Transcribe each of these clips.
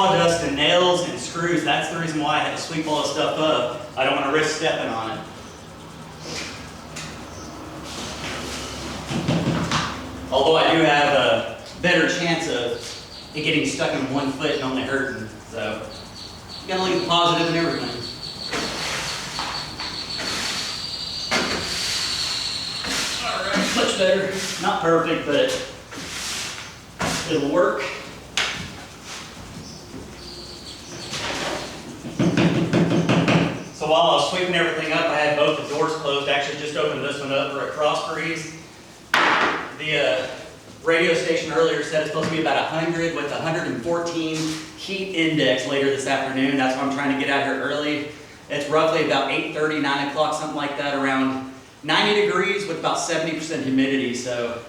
sawdust and nails and screws. That's the reason why I had to sweep all this stuff up. I don't want to risk stepping on it. Although I do have a better chance of it getting stuck in one foot and only hurting. So, you gotta look at the positive and everything. Alright, much better. Not perfect, but it'll work. So while I was sweeping everything up, I had both the doors closed. Actually just opened this one up for a cross breeze. The radio station earlier said it's supposed to be about 100 with 114 heat index later this afternoon. That's why I'm trying to get out here early. It's roughly about 8:30, 9 o'clock, something like that, around 90 degrees with about 70% humidity. So,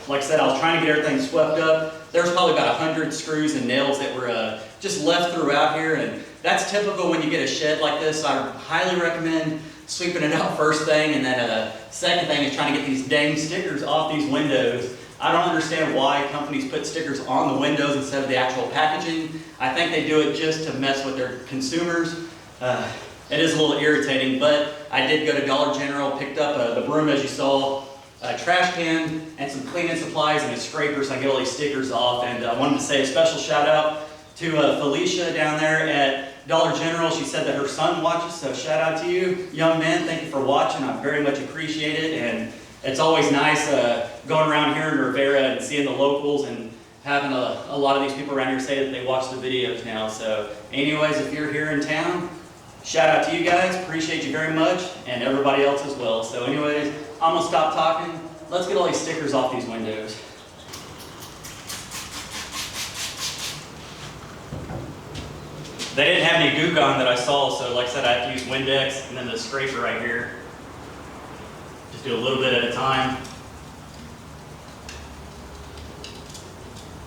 like I said, I was trying to get everything swept up. There's probably about 100 screws and nails that were just left throughout here, and that's typical when you get a shed like this. I highly recommend sweeping it out first thing, and then second thing is trying to get these dang stickers off these windows. I don't understand why companies put stickers on the windows instead of the actual packaging. I think they do it just to mess with their consumers. It is a little irritating, but I did go to Dollar General, picked up the broom as you saw, a trash can, and some cleaning supplies and a scraper so I can get all these stickers off. And I wanted to say a special shout out to Felicia down there at Dollar General. She said that her son watches, so shout out to you, young man. Thank you for watching. I very much appreciate it. And it's always nice going around here in Riviera and seeing the locals and having a lot of these people around here say that they watch the videos now. So anyways, if you're here in town, shout out to you guys. Appreciate you very much, and everybody else as well. So anyways, I'm gonna stop talking. Let's get all these stickers off these windows. They didn't have any goo gone that I saw, so like I said, I have to use Windex and then the scraper right here. Just do a little bit at a time.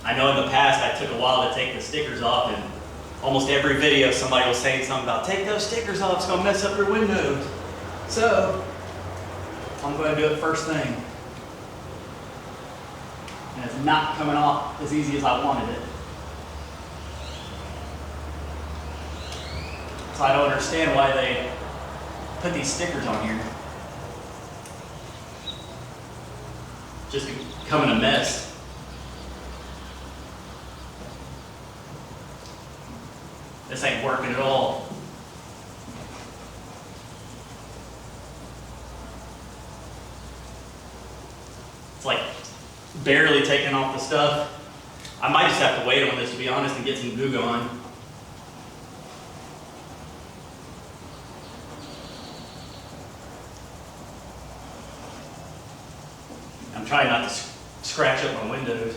I know in the past I took a while to take the stickers off, and almost every video somebody was saying something about, take those stickers off, it's gonna mess up your windows. So, I'm gonna do it first thing. And it's not coming off as easy as I wanted it. So I don't understand why they put these stickers on here. Just becoming a mess. This ain't working at all. It's like barely taking off the stuff. I might just have to wait on this, to be honest, and get some goo on. I'm trying not to scratch up my windows.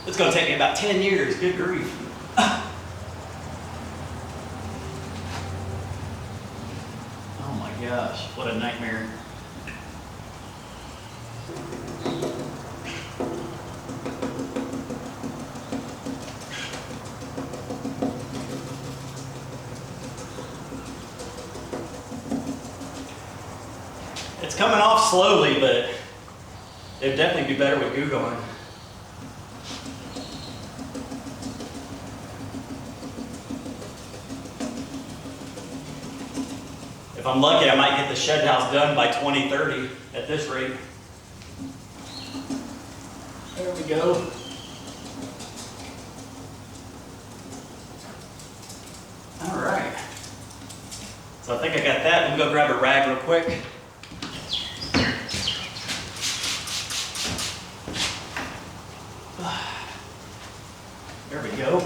It's going to take me about 10 years, good grief. Gosh, what a nightmare. It's coming off slowly, but it'd definitely be better with goo going. If I'm lucky, I might get the shed house done by 2030 at this rate. There we go. All right. So I think I got that. Let me go grab a rag real quick. There we go.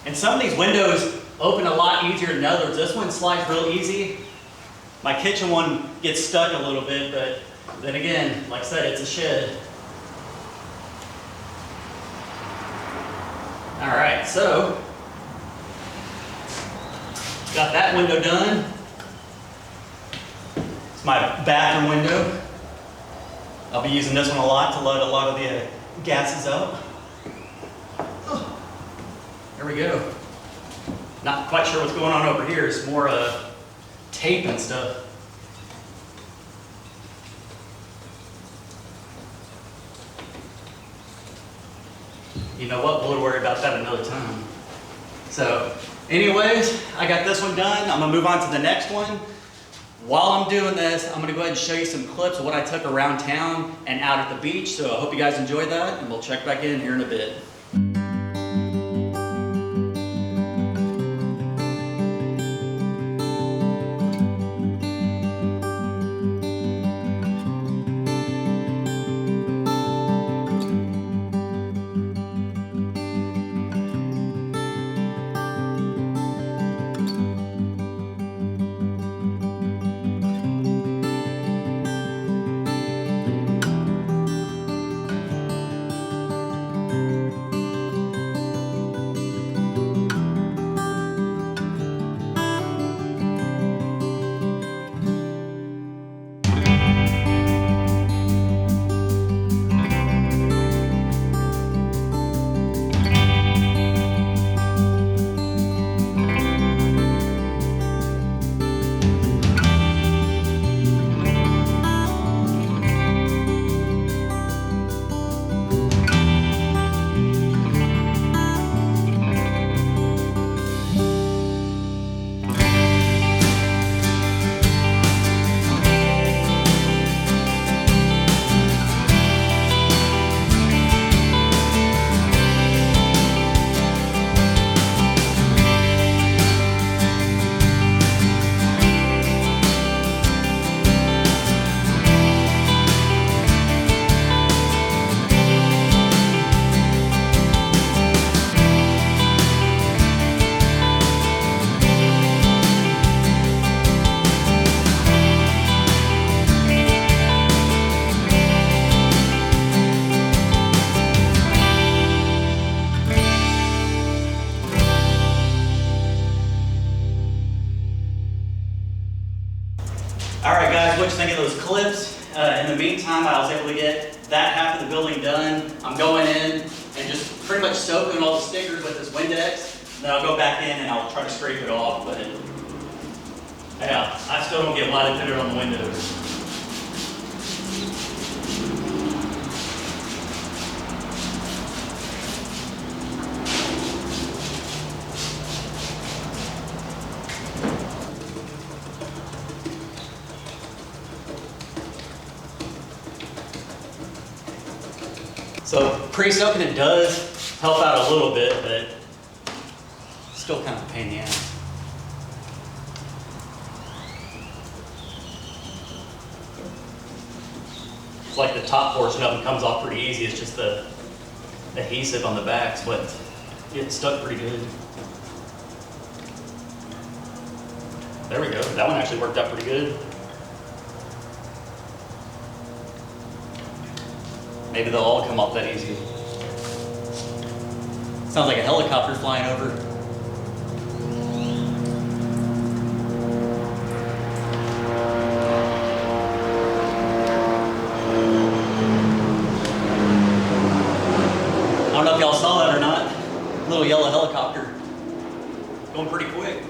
And some of these windows open a lot easier than others. This one slides real easy. My kitchen one gets stuck a little bit, but then again, like I said, it's a shed. All right, so got that window done. It's my bathroom window. I'll be using this one a lot to let a lot of the gases out. There we go. Not quite sure what's going on over here. It's more tape and stuff. You know what? We'll worry about that another time. So, anyways, I got this one done. I'm gonna move on to the next one. While I'm doing this, I'm gonna go ahead and show you some clips of what I took around town and out at the beach. So I hope you guys enjoyed that, and we'll check back in here in a bit. Alright guys, what you think of those clips? In the meantime, I was able to get that half of the building done. I'm going in and just pretty much soaking all the stickers with this Windex. Then I'll go back in and I'll try to scrape it off, but yeah, I still don't get why they put it on the windows. So pre-soaking it does help out a little bit, but it's still kind of a pain in the ass. It's like the top portion of them comes off pretty easy. It's just the adhesive on the back's what gets stuck pretty good. There we go. That one actually worked out pretty good. Maybe they'll all come off that easy. Sounds like a helicopter flying over. I don't know if y'all saw that or not. Little yellow helicopter. Going pretty quick.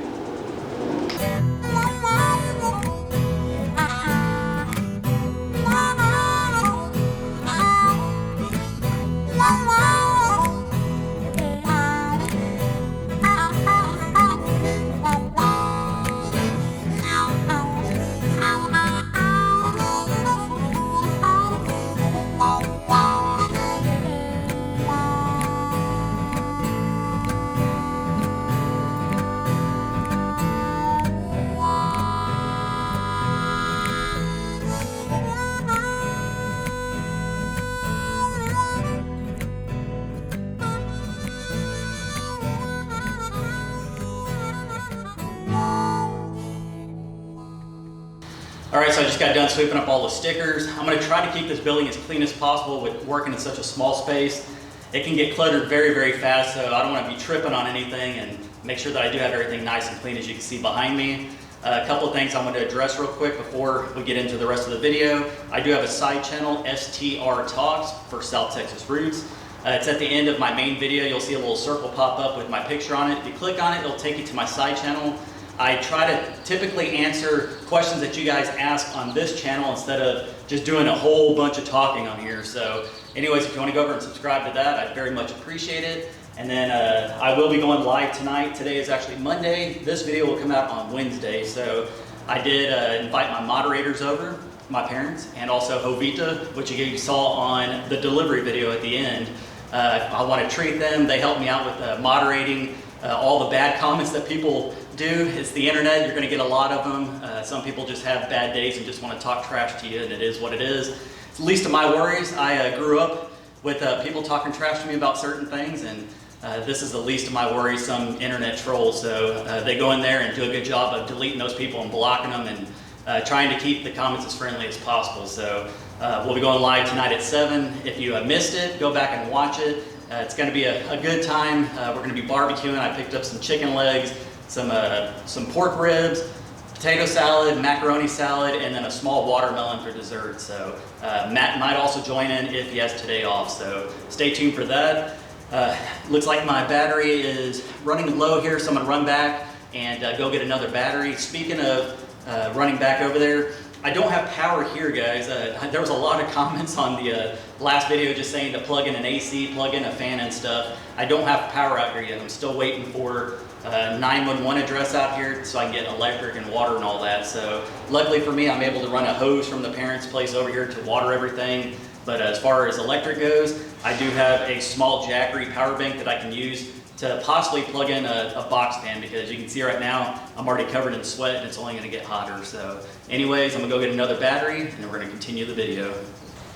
Alright, so I just got done sweeping up all the stickers. I'm going to try to keep this building as clean as possible with working in such a small space. It can get cluttered very, very fast, so I don't want to be tripping on anything and make sure that I do have everything nice and clean, as you can see behind me. A couple of things I want to address real quick before we get into the rest of the video. I do have a side channel, STR Talks, for South Texas Roots. It's at the end of my main video. You'll see a little circle pop up with my picture on it. If you click on it, it'll take you to my side channel. I try to typically answer questions that you guys ask on this channel instead of just doing a whole bunch of talking on here. So anyways, if you want to go over and subscribe to that, I'd very much appreciate it. And then I will be going live tonight. Today is actually Monday. This video will come out on Wednesday. So I did invite my moderators over, my parents, and also Jovita, which you saw on the delivery video at the end. I want to treat them. They help me out with moderating all the bad comments that people do. It's the internet. You're going to get a lot of them. Some people just have bad days and just want to talk trash to you, and it is what it is. It's the least of my worries. I grew up with people talking trash to me about certain things, and this is the least of my worries. Some internet trolls, so they go in there and do a good job of deleting those people and blocking them and trying to keep the comments as friendly as possible. So we'll be going live tonight at 7. If you missed it, go back and watch it. It's going to be a good time. We're going to be barbecuing. I picked up some chicken legs, some pork ribs, potato salad, macaroni salad, and then a small watermelon for dessert. So Matt might also join in if he has today off. So stay tuned for that. Looks like my battery is running low here, so I'm going to run back and go get another battery. Speaking of running back over there, I don't have power here, guys. There was a lot of comments on the last video just saying to plug in an AC, plug in a fan and stuff. I don't have power out here yet. I'm still waiting for 911 address out here so I can get electric and water and all that. So luckily for me, I'm able to run a hose from the parents' place over here to water everything. But as far as electric goes, I do have a small Jackery power bank that I can use to possibly plug in a box fan, because you can see right now I'm already covered in sweat and it's only going to get hotter. So anyways, I'm going to go get another battery and then we're going to continue the video.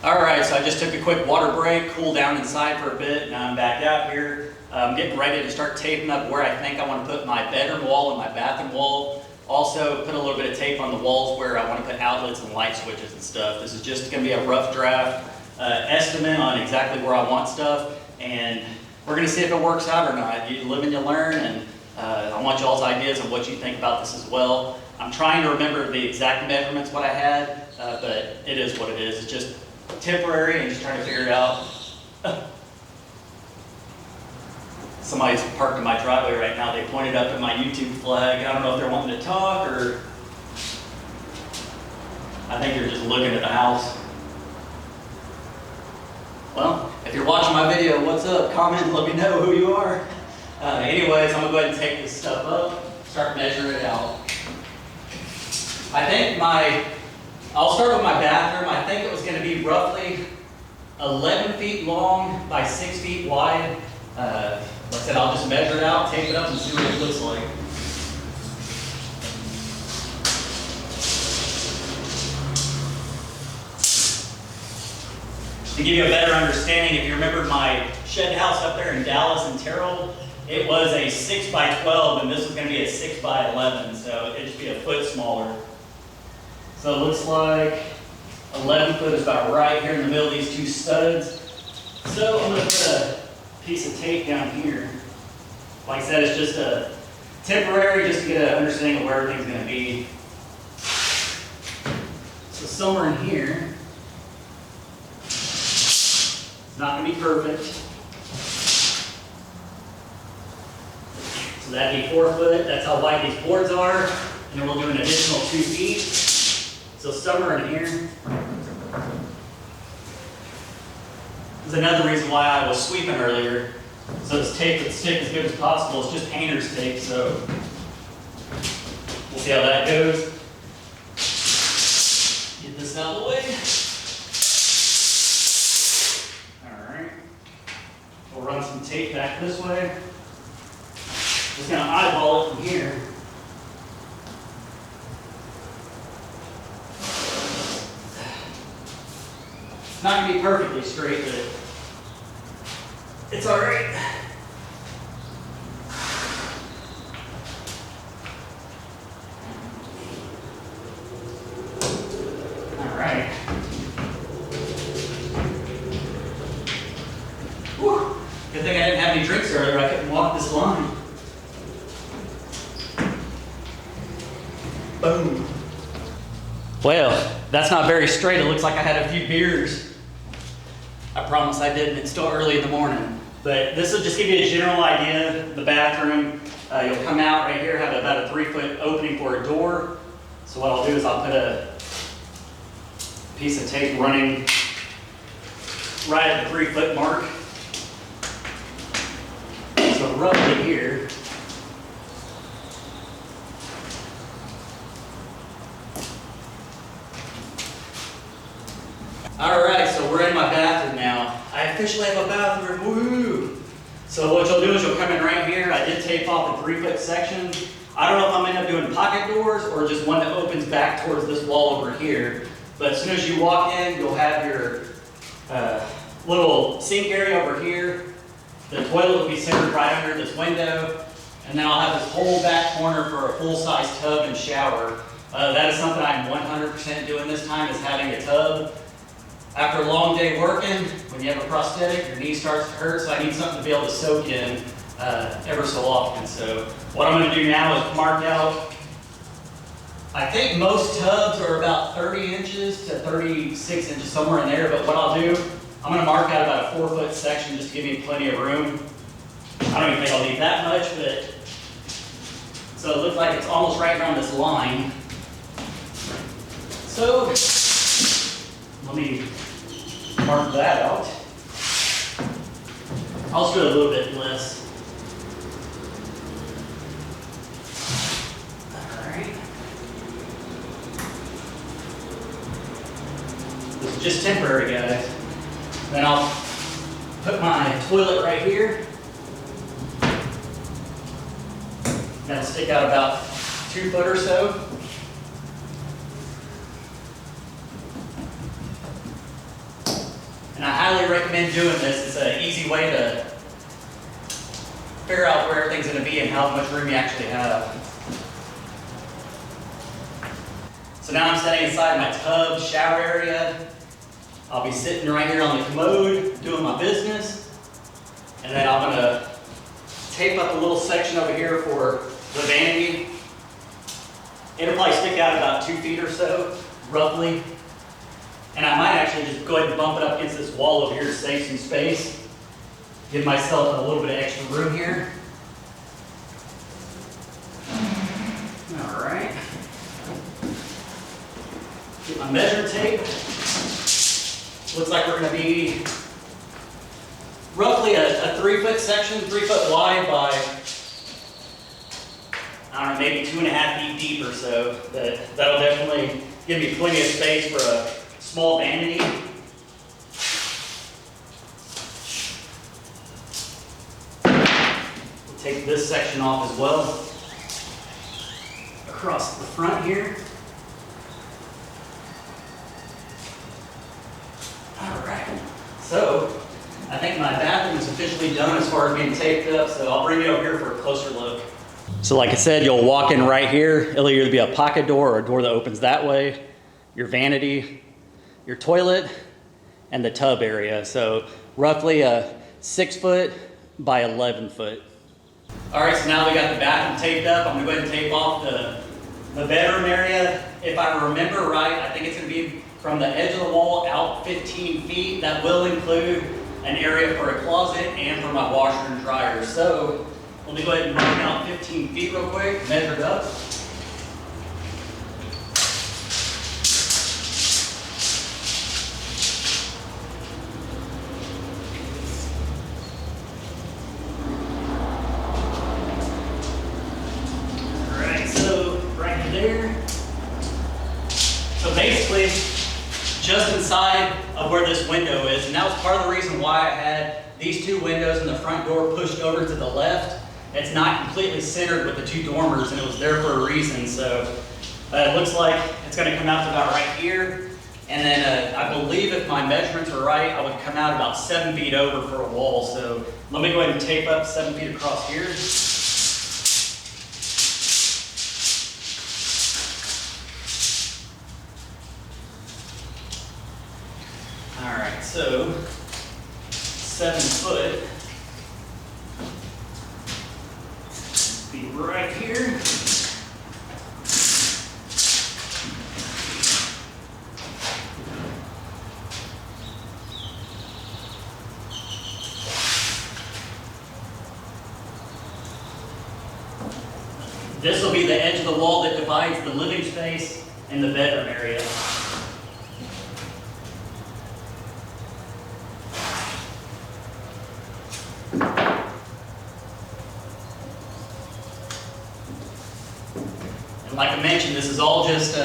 Alright, so I just took a quick water break, cooled down inside for a bit. Now I'm back out here. I'm getting ready to start taping up where I think I want to put my bedroom wall and my bathroom wall. Also put a little bit of tape on the walls where I want to put outlets and light switches and stuff. This is just going to be a rough draft estimate on exactly where I want stuff, and we're going to see if it works out or not. You live and you learn, and I want y'all's ideas on what you think about this as well. I'm trying to remember the exact measurements what I had, but it is what it is. It's just temporary and just trying to figure it out. Somebody's parked in my driveway right now. They pointed up at my YouTube flag. I don't know if they're wanting to talk or I think they're just looking at the house. Well, if you're watching my video, what's up? Comment, let me know who you are. Anyways, I'm going to go ahead and take this stuff up, start measuring it out. I think I'll start with my bathroom. I think it was going to be roughly 11 feet long by 6 feet wide. Like I said, I'll just measure it out, tape it up, and see what it looks like. To give you a better understanding, if you remember my shed house up there in Dallas and Terrell, it was a 6 by 12, and this was going to be a 6 by 11, so it'd just be a foot smaller. So it looks like 11 foot is about right here in the middle of these two studs. So I'm going to put a piece of tape down here. Like I said, it's just a temporary, just to get an understanding of where everything's going to be. So somewhere in here. It's not going to be perfect. So that'd be 4 foot. That's how wide these boards are. And then we'll do an additional 2 feet. So somewhere in here. This is another reason why I was sweeping earlier. So this tape would stick as good as possible. It's just painter's tape, so we'll see how that goes. Get this out of the way. We'll run some tape back this way. Just going to eyeball it from here. It's not going to be perfectly straight, but it's all right. All right. Whew. Good thing I didn't have any drinks earlier. I couldn't walk this line. Well, that's not very straight. It looks like I had a few beers. I promise I didn't. It's still early in the morning. But this will just give you a general idea. The bathroom, you'll come out right here, have about a 3-foot opening for a door. So what I'll do is I'll put a piece of tape running right at the 3-foot mark. So roughly here. All right, so we're in my bathroom now. I officially have a bathroom, woo! So what you'll do is you'll come in right here. I did tape off the 3-foot section. I don't know if I'm gonna end up doing pocket doors or just one that opens back towards this wall over here. But as soon as you walk in, you'll have your little sink area over here. The toilet will be centered right under this window. And then I'll have this whole back corner for a full-size tub and shower. That is something I'm 100% doing this time, is having a tub. After a long day working, when you have a prosthetic, your knee starts to hurt, so I need something to be able to soak in ever so often. So what I'm gonna do now is mark out, I think most tubs are about 30 inches to 36 inches, somewhere in there, but what I'll do, I'm gonna mark out about a 4-foot section just to give me plenty of room. I don't even think I'll need that much, but, so it looks like it's almost right around this line. So, let me mark that out. I'll just do a little bit less. All right. This is just temporary, guys. Then I'll put my toilet right here. That'll stick out about 2 foot or so. And I highly recommend doing this. It's an easy way to figure out where everything's going to be and how much room you actually have. So now I'm standing inside my tub shower area. I'll be sitting right here on the commode doing my business. And then I'm going to tape up a little section over here for the vanity. It'll probably stick out about 2 feet or so, roughly. And I might actually just go ahead and bump it up against this wall over here to save some space. Give myself a little bit of extra room here. All right. Get my measuring tape. Looks like we're going to be roughly a 3-foot section, 3 foot wide by, I don't know, maybe 2.5 feet deep or so. That'll definitely give me plenty of space for a small vanity. We'll take this section off as well. Across the front here. All right. So, I think my bathroom is officially done as far as being taped up, so I'll bring you over here for a closer look. So like I said, you'll walk in right here. It'll either be a pocket door or a door that opens that way. Your vanity, your toilet, and the tub area. So roughly a 6 foot by 11 foot. All right, so now we got the bathroom taped up. I'm gonna go ahead and tape off the bedroom area. If I remember right, I think it's gonna be from the edge of the wall out 15 feet. That will include an area for a closet and for my washer and dryer. So let me go ahead and mark out 15 feet real quick, measure it up. So basically, just inside of where this window is, and that was part of the reason why I had these 2 windows and the front door pushed over to the left. It's not completely centered with the 2 dormers, and it was there for a reason. So it looks like it's going to come out to about right here. And then I believe if my measurements are right, I would come out about 7 feet over for a wall. So let me go ahead and tape up 7 feet across here. All right, so 7 foot. Be right here. This will be the edge of the wall that divides the living space and the bedroom area. And like I mentioned, this is all just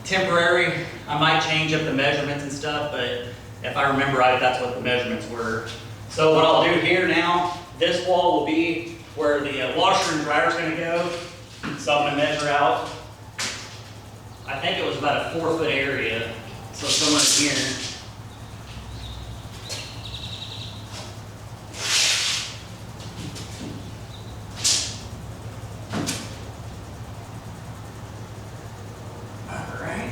temporary. I might change up the measurements and stuff, but if I remember right, that's what the measurements were. So what I'll do here now, this wall will be where the washer and dryer is going to go. So I'm going to measure out, I think it was about a 4-foot area. So somewhere here. All right.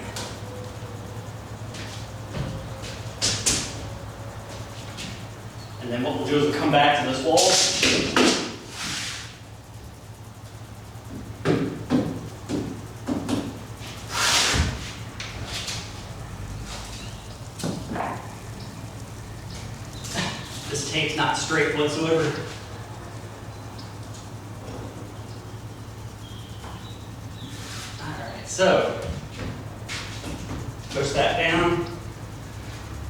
And then what we'll do is we'll come back to this wall. This tape's not straight whatsoever. Alright, so push that down.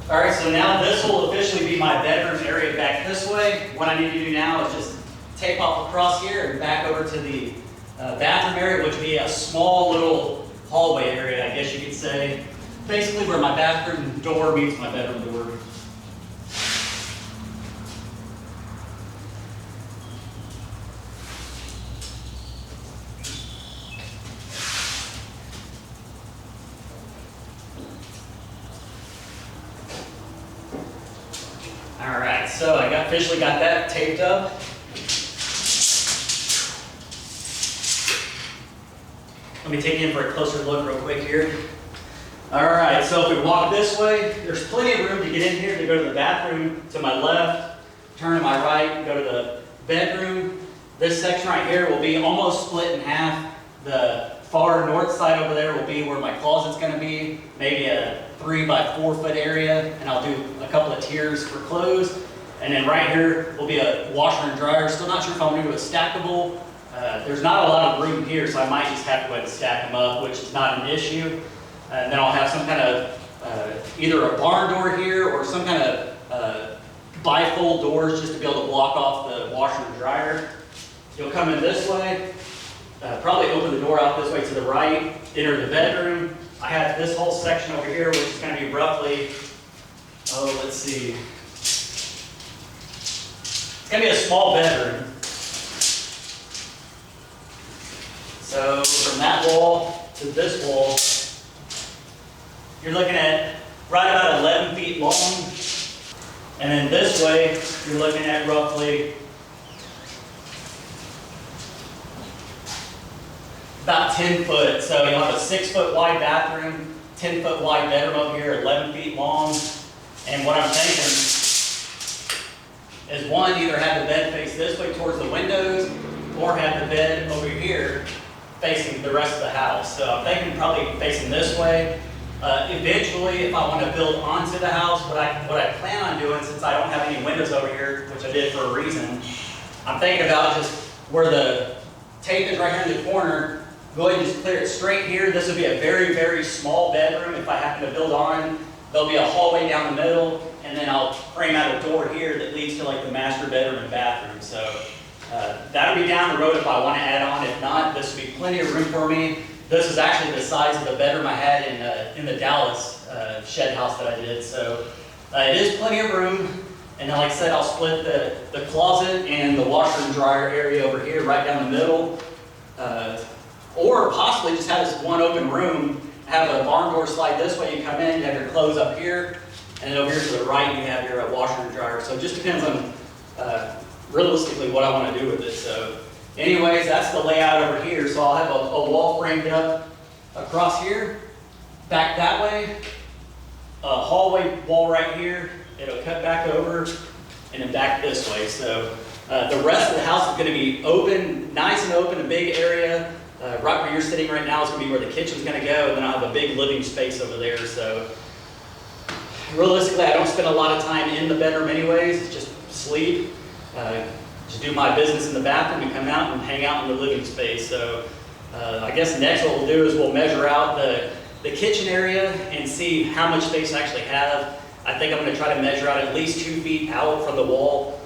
Alright, so now this will officially be my bedroom area back this way. What I need to do now is just tape off across here and back over to the bathroom area, which would be a small little hallway area, I guess you could say. Basically where my bathroom door meets my bedroom door. Alright, so I officially got that taped up. Let me take you in for a closer look real quick here. Alright, so if we walk this way, there's plenty of room to get in here to go to the bathroom to my left, turn to my right, go to the bedroom. This section right here will be almost split in half. The far north side over there will be where my closet's going to be, maybe a 3 by 4 foot area, and I'll do a couple of tiers for clothes. And then right here will be a washer and dryer. Still not sure if I'm going to do a stackable. There's not a lot of room here, so I might just have to go ahead and stack them up, which is not an issue. And then I'll have some kind of either a barn door here or some kind of bifold doors just to be able to block off the washer and dryer. You'll come in this way, probably open the door out this way to the right, enter the bedroom. I have this whole section over here, which is going to be roughly, let's see. It's going to be a small bedroom. So from that wall to this wall, you're looking at right about 11 feet long. And then this way, you're looking at roughly about 10 foot. So you'll have a 6 foot wide bathroom, 10 foot wide bedroom over here, 11 feet long. And what I'm thinking is one, either have the bed face this way towards the windows or have the bed over here facing the rest of the house. So I'm thinking probably facing this way. Eventually, if I want to build onto the house, what I plan on doing, since I don't have any windows over here, which I did for a reason, I'm thinking about just where the tape is right here in the corner, go ahead and just clear it straight here. This would be a very, very small bedroom. If I happen to build on, there'll be a hallway down the middle, and then I'll frame out a door here that leads to like the master bedroom and bathroom. So that'll be down the road if I want to add on. If not, this would be plenty of room for me. This is actually the size of the bedroom I had in the Dallas shed house that I did. So it is plenty of room. And then, like I said, I'll split the closet and the washer and dryer area over here right down the middle. Or possibly just have this one open room, have a barn door slide this way, you come in, you have your clothes up here, and then over here to the right you have your washer and dryer. So it just depends on realistically what I want to do with it. So anyways, that's the layout over here. So I'll have a wall framed up across here, back that way, a hallway wall right here, it'll cut back over, and then back this way. So the rest of the house is going to be open, nice and open, a big area. Right where you're sitting right now is going to be where the kitchen's going to go, and then I'll have a big living space over there. So realistically, I don't spend a lot of time in the bedroom anyways, it's just sleep. just do my business in the bathroom and come out and hang out in the living space. So I guess next what we'll do is we'll measure out the kitchen area and see how much space I actually have. I think I'm going to try to measure out at least 2 feet out from the wall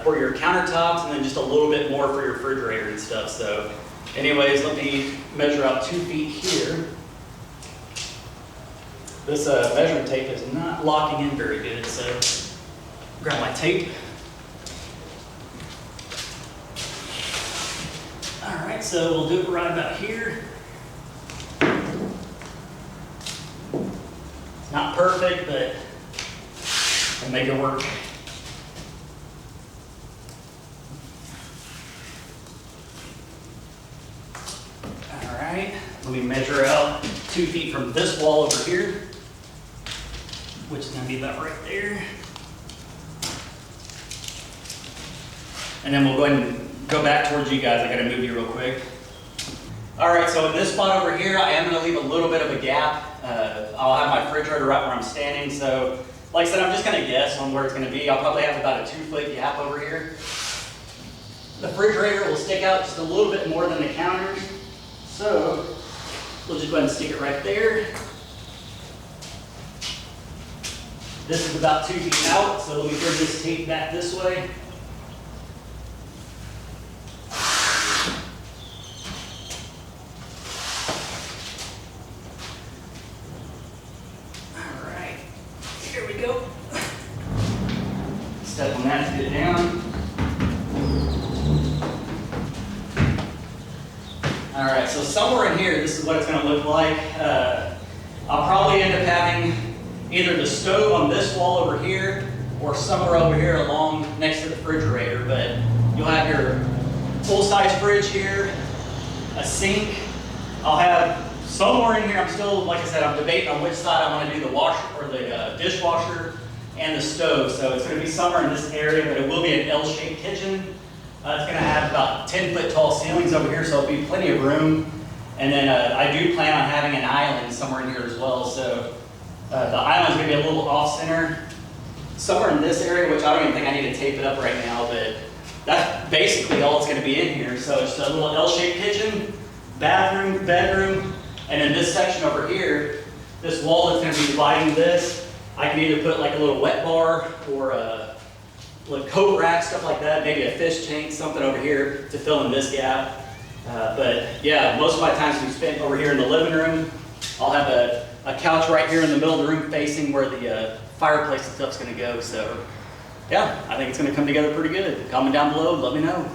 for your countertops, and then just a little bit more for your refrigerator and stuff. So anyways, let me measure out 2 feet here. This measuring tape is not locking in very good, so grab my tape. All right, so we'll do it right about here. It's not perfect, but I'll make it work. All right, let me measure out 2 feet from this wall over here, which is going to be about right there. And then we'll go ahead and go back towards you guys. I got to move you real quick. All right, so in this spot over here, I am going to leave a little bit of a gap. I'll have my refrigerator right where I'm standing. So, like I said, I'm just going to guess on where it's going to be. I'll probably have about a 2-foot gap over here. The refrigerator will stick out just a little bit more than the counters. So, we'll just go ahead and stick it right there. This is about 2 feet out, so let me bring this tape back this way. Here we go. Step on that to get it down. All right, so somewhere in here, this is what it's going to look like. I'll probably end up having either the stove on this wall over here or somewhere over here along next to the refrigerator, but you'll have your full-size fridge here, a sink. I'll have somewhere in here, I'm still, like I said, I'm debating on which side I want to do the washer or the dishwasher and the stove. So it's going to be somewhere in this area, but it will be an L-shaped kitchen. It's going to have about 10-foot tall ceilings over here, so there'll be plenty of room. And then I do plan on having an island somewhere in here as well. So the island's going to be a little off-center, somewhere in this area, which I don't even think I need to tape it up right now, but that's basically all it's going to be in here. So it's a little L-shaped kitchen, bathroom, bedroom. And then this section over here, this wall that's going to be dividing this, I can either put like a little wet bar or a little coat rack, stuff like that, maybe a fish tank, something over here to fill in this gap. But yeah, most of my time's been spent over here in the living room. I'll have a couch right here in the middle of the room facing where the fireplace and stuff's going to go. So yeah, I think it's going to come together pretty good. Comment down below, let me know.